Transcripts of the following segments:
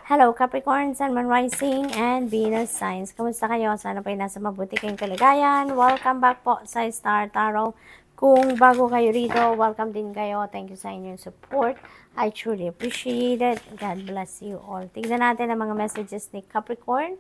Hello Capricorn, Sun, Moon, Rising, and Venus signs. Kamusta kayo? Sana po ay nasa mabuti kayong kalagayan. Welcome back po sa Star Tarot. Kung bago kayo rito, welcome din kayo. Thank you sa inyong support. I truly appreciate it. God bless you all. Tignan natin ang mga messages ni Capricorn.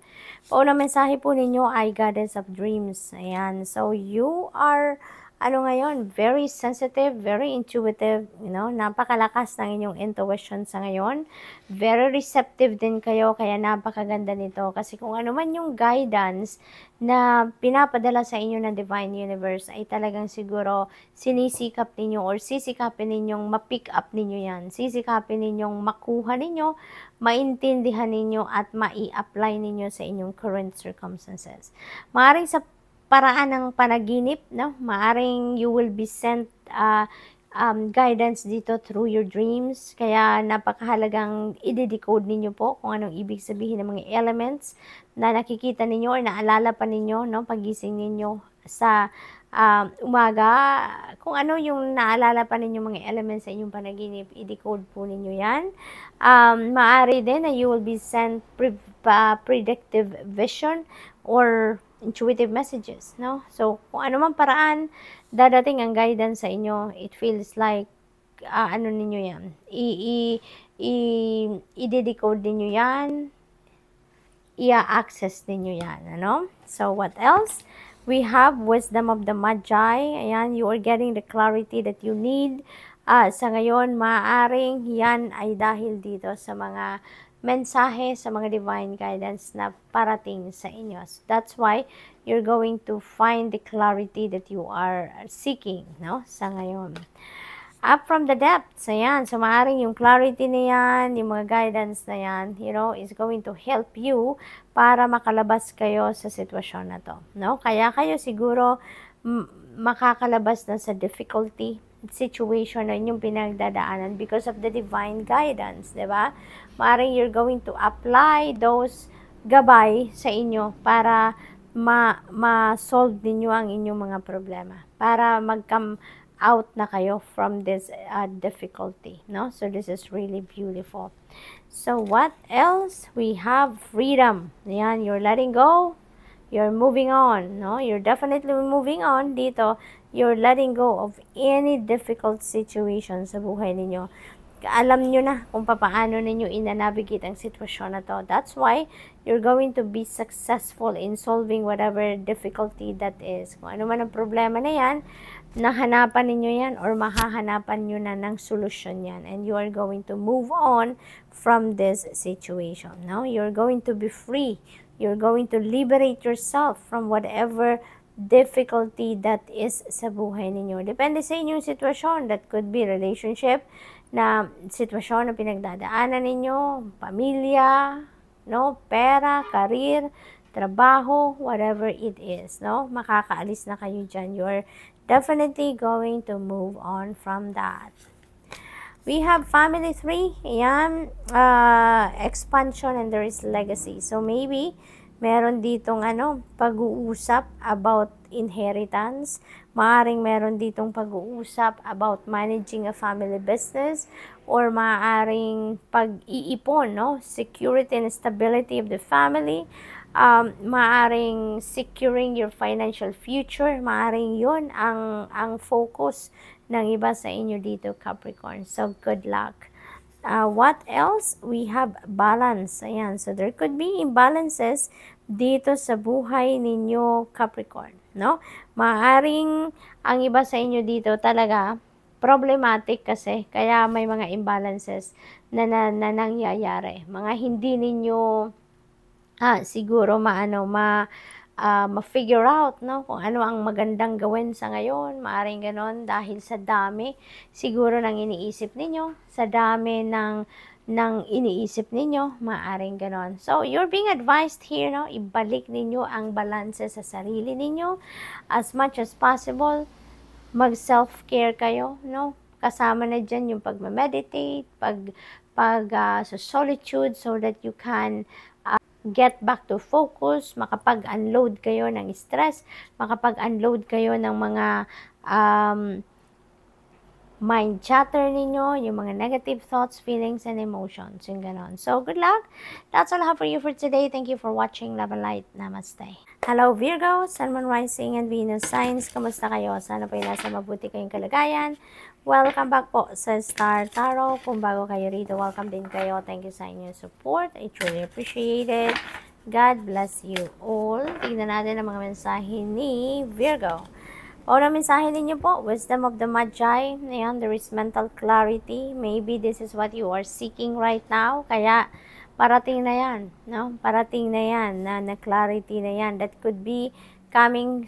Paunang mensahe po ninyo ay Goddess of Dreams. Ayan. So, you are ngayon, very sensitive, very intuitive, napakalakas ng inyong intuition sa ngayon. Very receptive din kayo, kaya napakaganda nito. Kasi kung ano man yung guidance na pinapadala sa inyo ng Divine Universe, ay talagang siguro sinisikap ninyo or sisikapin ninyong ma-pick up ninyo yan. Sisikapin ninyong makuha ninyo, maintindihan ninyo, at mai-apply ninyo sa inyong current circumstances. Maaaring sa paraan ng panaginip, no? Maaring you will be sent guidance dito through your dreams. Kaya napakahalagang i-decode ninyo po kung anong ibig sabihin ng mga elements na nakikita ninyo or naalala pa ninyo, no? Pagising ninyo sa umaga. Kung ano yung naalala pa ninyo mga elements sa inyong panaginip, i-decode po ninyo yan. Maaari din na you will be sent predictive vision or intuitive messages, no? So, kung ano man paraan, dadating ang guidance sa inyo, it feels like, ninyo yan, i-decode ninyo yan, i-access ninyo yan, ano? So, what else? We have Wisdom of the Magi. Ayan, you are getting the clarity that you need. Sa ngayon, maaaring yan ay dahil dito sa mga mensahe, sa mga divine guidance na parating sa inyo. So that's why you're going to find the clarity that you are seeking, no? Sa ngayon. Up from the depths, ayan. So, maaaring yung clarity na yan, yung mga guidance na yan, is going to help you para makalabas kayo sa sitwasyon na to, no? Kaya kayo siguro makakalabas na sa difficulty situation na inyong pinagdadaanan because of the divine guidance, di ba? Maaaring you're going to apply those gabay sa inyo para ma-solve ninyo ang inyong mga problema, para mag-come out na kayo from this difficulty, no? So this is really beautiful. So what else? We have freedom. Ayan, you're letting go. You're moving on, no? You're definitely moving on dito. You're letting go of any difficult situation sa buhay ninyo. Alam nyo na kung paano ninyo ina-navigate ang sitwasyon na to. That's why you're going to be successful in solving whatever difficulty that is. Kung ano man ang problema na yan, nahanapan ninyo yan or mahahanapan nyo na ng solusyon yan. And you are going to move on from this situation. No? You're going to be free. You're going to liberate yourself from whatever difficulty that is sa buhay ninyo. Depende sa inyong sitwasyon. That could be relationship na sitwasyon na pinagdadaanan ninyo, pamilya, no, pera, career, trabaho, whatever it is, no? Makakaalis na kayo dyan. You're definitely going to move on from that. We have family 3. Ayan, expansion and there is legacy. So maybe meron ditong pag-uusap about inheritance. Maaring meron ditong pag-uusap about managing a family business or maaring pag-iipon, no? Security and stability of the family. Maaring securing your financial future. Maaring yun ang focus ng iba sa inyo dito, Capricorn. So, good luck. What else? We have balance. Ayan. So, there could be imbalances dito sa buhay ninyo, Capricorn, no? Maaring ang iba sa inyo dito talaga problematic kasi kaya may mga imbalances na nangyayari. Mga hindi ninyo siguro ma-figure out, no? Kung ano ang magandang gawin sa ngayon, maaring ganon dahil sa dami siguro ng iniisip ninyo, sa dami ng iniisip ninyo, maaring ganon. So, you're being advised here, no? Ibalik ninyo ang balanse sa sarili ninyo as much as possible. Mag-self-care kayo, no? Kasama na dyan yung pag-meditate, sa solitude so that you can get back to focus, makapag-unload kayo ng stress, makapag-unload kayo ng mind chatter ninyo, yung mga negative thoughts, feelings, and emotions, yung ganon. So, good luck. That's all I have for you for today. Thank you for watching Love and Light. Namaste. Hello Virgo, Sun, Moon, Rising, and Venus signs. Kamusta kayo? Sana po nasa mabuti kayong kalagayan. Welcome back po sa Star Tarot. Kung bago kayo rito, welcome din kayo. Thank you sa inyong support. I truly appreciate it. God bless you all. Tignan natin ang mga mensahe ni Virgo. Una mensahe ninyo po, Wisdom of the Magi. Ayan, there is mental clarity. Maybe this is what you are seeking right now. Kaya, parating na yan. No? Parating na yan. Na clarity na yan. That could be coming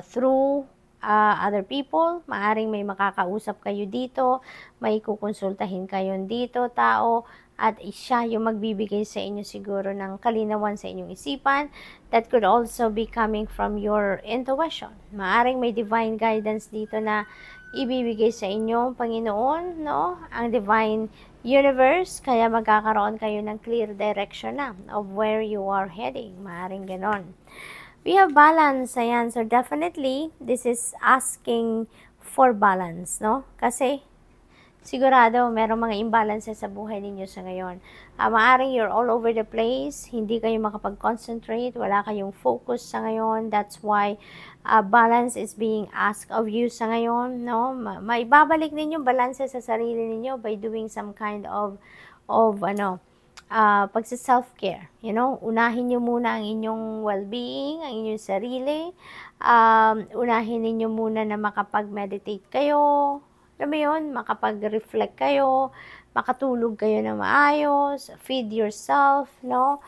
through other people. Maaring may makakausap kayo dito. May kukonsultahin kayo dito, tao. At siya yung magbibigay sa inyo siguro ng kalinawan sa inyong isipan. That could also be coming from your intuition. Maaring may divine guidance dito na ibibigay sa inyo, Panginoon, no? Ang divine universe, kaya magkakaroon kayo ng clear direction na of where you are heading. Maaring ganon. We have balance, ayan. So definitely, this is asking for balance, no? Kasi sigurado, merong mga imbalances sa buhay ninyo sa ngayon. Maaring you're all over the place, hindi kayo makapag-concentrate, wala kayong focus sa ngayon. That's why balance is being asked of you sa ngayon. No? Maibabalik ninyo balance sa sarili ninyo by doing some kind of pagsa-self-care. You know, unahin nyo muna ang inyong well-being, ang inyong sarili. Unahin ninyo muna na makapag-meditate kayo. Alam mo yun, makapag-reflect kayo, makatulog kayo na maayos, feed yourself, no?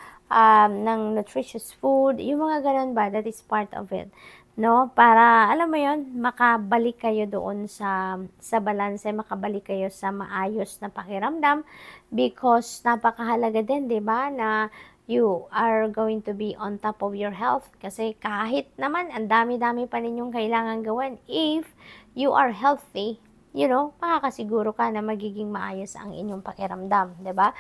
Ng nutritious food, yung mga ganun ba, that is part of it. No? Para, alam mo yun, makabalik kayo doon sa balanse, makabalik kayo sa maayos na pakiramdam because napakahalaga din, di ba, na you are going to be on top of your health kasi kahit naman ang dami-dami pa ninyong kailangan gawin, if you are healthy, you know, makakasiguro ka na magiging maayos ang inyong pakiramdam, 'di ba?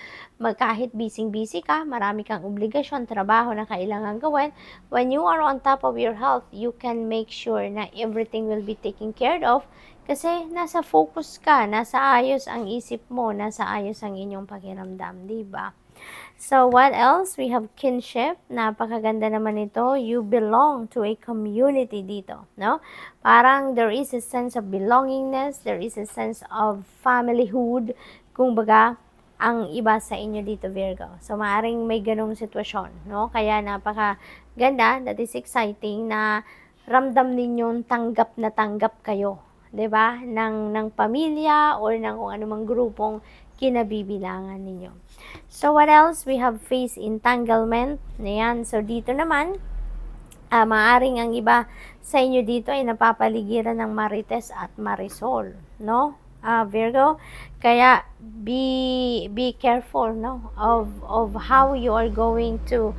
Kahit busy-busy ka, marami kang obligasyon, trabaho na kailangan gawin, when you are on top of your health, you can make sure na everything will be taken care of kasi nasa focus ka, nasa ayos ang isip mo, nasa ayos ang inyong pakiramdam, 'di ba? So, what else? We have kinship. Napakaganda naman ito. You belong to a community dito, no? Parang there is a sense of belongingness, there is a sense of familyhood, kung baga, ang iba sa inyo dito, Virgo. So, maaring may ganong sitwasyon, no? Kaya napakaganda, that is exciting na ramdam ninyong tanggap na tanggap kayo, 'di ba? Ng pamilya or ng kung anumang grupong kinabibilangan ninyo. So, what else? We have face entanglement. Ayan. So, dito naman, maaring ang iba sa inyo dito ay napapaligiran ng Marites at Marisol. No? Virgo. Kaya, be careful, no? Of how you are going to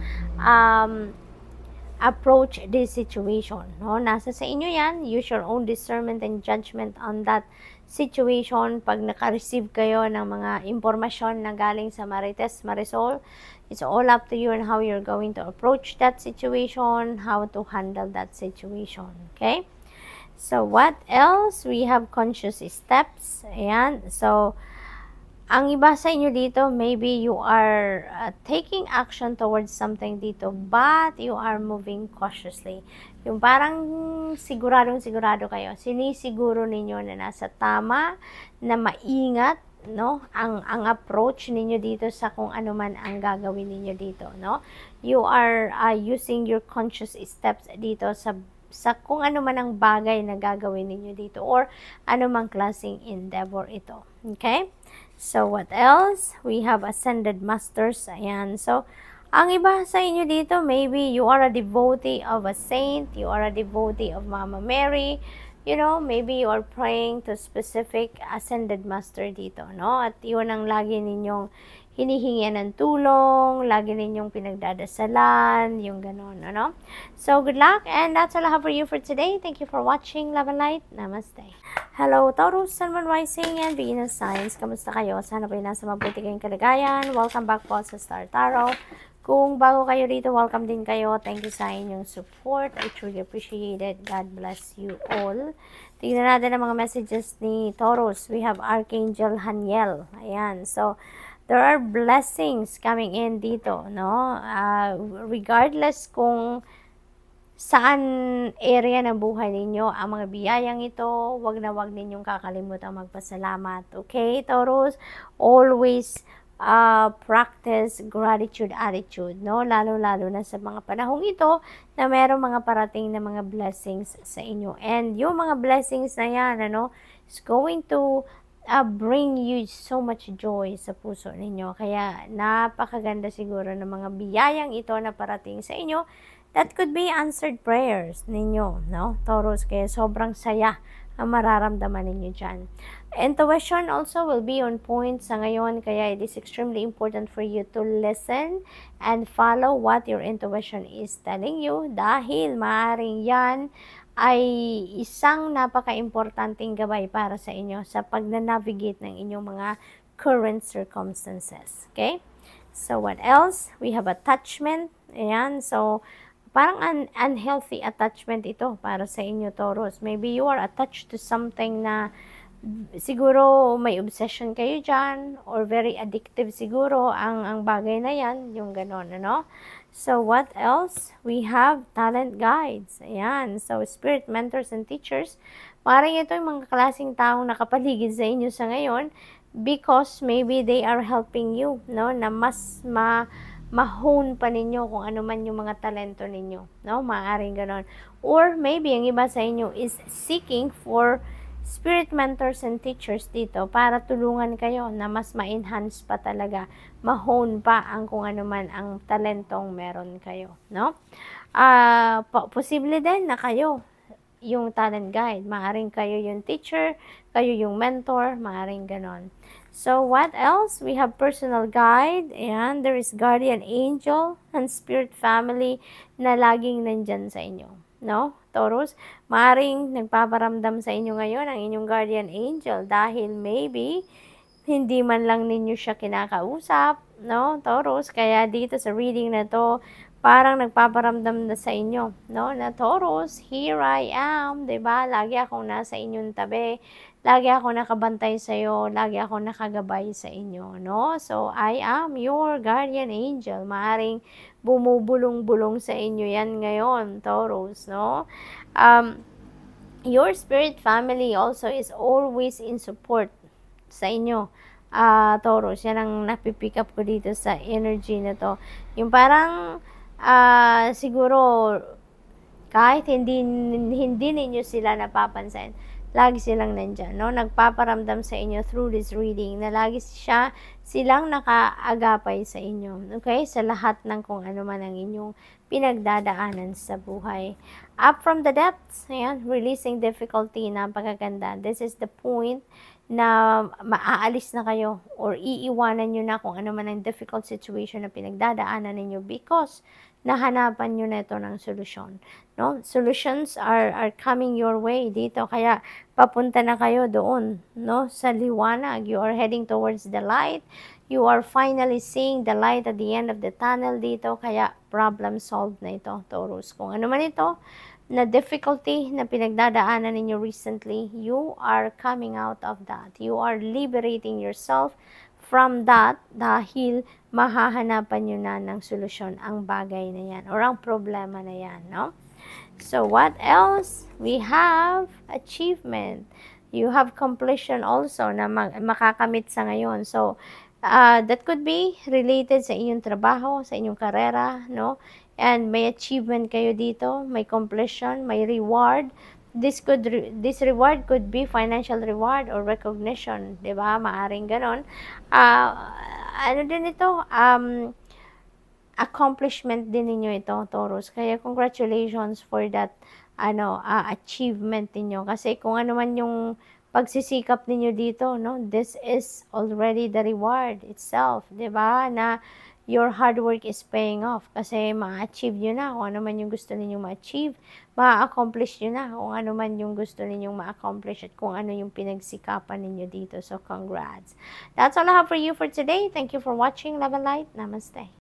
approach this situation. No? Nasa sa inyo yan. Use your own discernment and judgment on that situation. Pag naka-receive kayo ng mga impormasyon na galing sa Marites, Marisol, it's all up to you on how you're going to approach that situation, how to handle that situation. Okay? So, what else? We have conscious steps. Ayan. So, ang iba sa inyo dito, maybe you are taking action towards something dito, but you are moving cautiously. Yung parang siguradong-sigurado kayo. Sinisiguro ninyo na nasa tama, na maingat, no? Ang approach ninyo dito sa kung ano man ang gagawin ninyo dito, no? You are using your conscious steps dito sa kung ano man ang bagay na gagawin ninyo dito or ano mang klaseng endeavor ito. Okay? So, what else? We have ascended masters. Ayan. So, ang iba sa inyo dito, maybe you are a devotee of a saint, you are a devotee of Mama Mary, you know, maybe you are praying to specific ascended master dito, no? At yun ang lagi ninyong hinihingi ng tulong, lagi ninyong pinagdadasalan, yung ganon, ano? So, good luck, and that's all I have for you for today. Thank you for watching. Love and Light. Namaste. Hello, Taurus, Sun, Moon, Rising, and Venus signs. Kamusta kayo? Sana po nasa mabuti kayong kalagayan. Welcome back po sa Star Tarot. Kung bago kayo dito, welcome din kayo. Thank you sa inyong support. I truly appreciate it. God bless you all. Tingnan natin ang mga messages ni Taurus. We have Archangel Haniel. Ayan. So, there are blessings coming in dito, no? Regardless kung saan area ng buhay ninyo, ang mga biyayang ito, wag na wag ninyong kakalimutan magpasalamat. Okay, Taurus? Always practice gratitude attitude, no? Lalo-lalo na sa mga panahong ito na merong mga parating na mga blessings sa inyo. And yung mga blessings na yan, ano, is going to bring you so much joy sa puso ninyo. Kaya napakaganda siguro ng mga biyayang ito na parating sa inyo. That could be answered prayers ninyo, no? Taurus, kaya sobrang saya ang mararamdaman ninyo dyan. Intuition also will be on point sa ngayon, kaya it is extremely important for you to listen and follow what your intuition is telling you, dahil maaaring yan ay isang napaka-importanting gabay para sa inyo sa pag-navigate ng inyong mga current circumstances. Okay? So, what else? We have attachment. Ayan. So, parang unhealthy attachment ito para sa inyo, Taurus. Maybe you are attached to something na siguro may obsession kayo dyan, or very addictive siguro ang bagay na yan, yung ganon, ano? So, what else? We have talent guides. Ayan. So, spirit mentors and teachers. Parang ito yung mga klaseng taong nakapaligid sa inyo sa ngayon, because maybe they are helping you, no? Na mas ma-hone pa ninyo kung ano man yung mga talento ninyo, no? Maaaring ganon. Or maybe ang iba sa inyo is seeking for spirit mentors and teachers dito para tulungan kayo na mas ma-enhance pa talaga, ma-hone pa ang kung ano man ang talentong meron kayo, no? Posible din na kayo yung talent guide. Maaaring kayo yung teacher, kayo yung mentor, maaaring ganon. So, what else? We have personal guide, and there is guardian angel and spirit family na laging nandyan sa inyo, no? Taurus, maaaring nagpaparamdam sa inyo ngayon ang inyong guardian angel dahil maybe hindi man lang ninyo siya kinakausap, no? Taurus, kaya dito sa reading na to, parang nagpaparamdam na sa inyo, no? Na Taurus, here I am, 'di ba? Lagi akong nasa inyong tabi. Lagi ako nakabantay sa iyo, lagi ako nakagabay sa inyo, no? So, I am your guardian angel. Maaring bumubulong-bulong sa inyo yan ngayon, Taurus, no? Your spirit family also is always in support sa inyo, Taurus. Yan ang napipick up ko dito sa energy na to. Yung parang, siguro, kahit hindi ninyo sila napapansin, lagi silang nandyan, no? Nagpaparamdam sa inyo through this reading na lagi silang nakaagapay sa inyo, okay? Sa lahat ng kung ano man ang inyong pinagdadaanan sa buhay. Up from the depths, ayan, releasing difficulty, napakaganda. This is the point na maaalis na kayo or iiwanan nyo na kung ano man ang difficult situation na pinagdadaanan ninyo because nahanapan nyo na ito ng solusyon, no? Solutions are coming your way dito, kaya papunta na kayo doon, no? Sa liwanag. You are heading towards the light. You are finally seeing the light at the end of the tunnel dito, kaya problem solved na ito, Taurus. Kung ano man ito na difficulty na pinagdadaanan ninyo recently, you are coming out of that. You are liberating yourself from that dahil mahahanapan nyo na ng solusyon ang bagay na yan or ang problema na yan, no? So, what else? We have achievement. You have completion also na makakamit sa ngayon. So, that could be related sa inyong trabaho, sa inyong karera, no? And may achievement kayo dito, may completion, may reward. This reward could be financial reward or recognition, 'di ba? Maaring ganon. Ano din ito? Accomplishment din ninyo ito, Taurus. Kaya congratulations for that achievement ninyo. Kasi kung ano man yung pagsisikap ninyo dito, no? This is already the reward itself, 'di ba? Na your hard work is paying off kasi ma-achieve nyo na kung ano man yung gusto ninyong ma-achieve, ma-accomplish nyo na kung ano man yung gusto ninyong ma-accomplish at kung ano yung pinagsikapan ninyo dito. So, congrats. That's all I have for you for today. Thank you for watching. Love and light. Namaste.